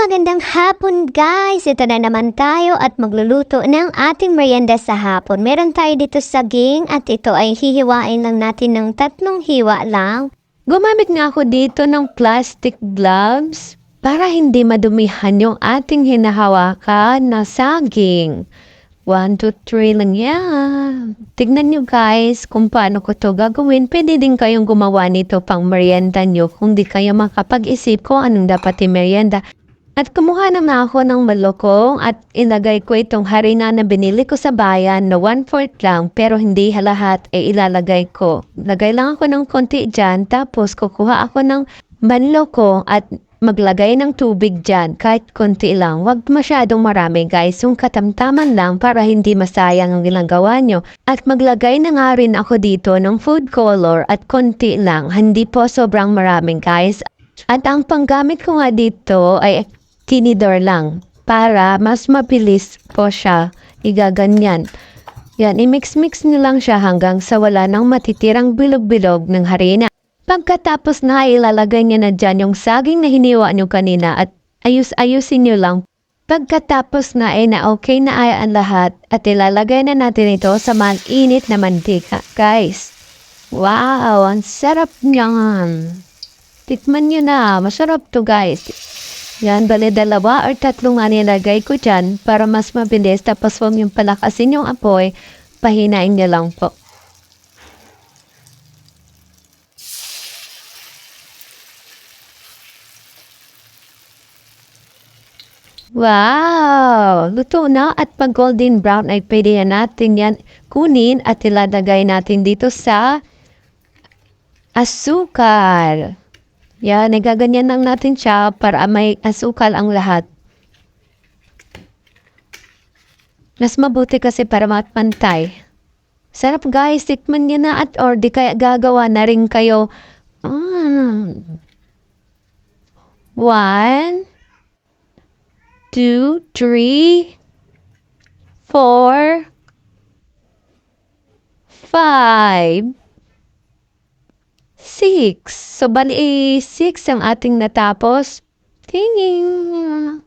Magandang hapon guys! Ito na naman tayo at magluluto ng ating merienda sa hapon. Meron tayo dito saging at ito ay hihiwain lang natin ng 3 hiwa lang. Gumamit nga ako dito ng plastic gloves para hindi madumihan yung ating hinahawakan na saging. 1, 2, 3 lang yan. Tignan nyo guys kung paano ko to gagawin. Pwede din kayong gumawa nito pang merienda nyo kung di kayo makapag-isip kung anong dapat i-merienda. At kumuha naman ako ng malokong at ilagay ko itong harina na binili ko sa bayan na 1/4 lang pero hindi lahat ay ilalagay ko. Lagay lang ako ng konti dyan tapos kukuha ako ng manloko at maglagay ng tubig dyan kahit konti lang. Huwag masyadong marami guys, yung katamtaman lang para hindi masayang ang ginagawa nyo. At maglagay na nga rin ako dito ng food color at konti lang, hindi po sobrang maraming guys. At ang panggamit ko nga dito ay tinidor lang para mas mabilis po siya igaganyan. Yan, i-mix-mix nyo lang siya hanggang sa wala nang matitirang bilog-bilog ng harina. Pagkatapos na ilalagay nyo na dyan yung saging na hiniwa nyo kanina at ayusin nyo lang. Pagkatapos na na okay na ay ang lahat at ilalagay na natin ito sa mainit na mantika. Guys, wow, ang sarap niyan. Tikman nyo na, masarap to guys. Yan, bali 2 or 3 nga nilagay ko dyan para mas mabilis. Tapos huwag yung palakasin yung apoy, pahinain nyo lang po. Wow! Luto na at pag golden brown ay pwede na natin yan kunin at ilalagay natin dito sa asukal. Yan, nagaganyan lang natin siya para may asukal ang lahat. Mas mabuti kasi para matpantay. Sarap guys, tikman nyo na at or di kaya gagawa na rin kayo. 1, 2, 3, 4, 5, 6. So, bali 6 ang ating natapos. Tingin.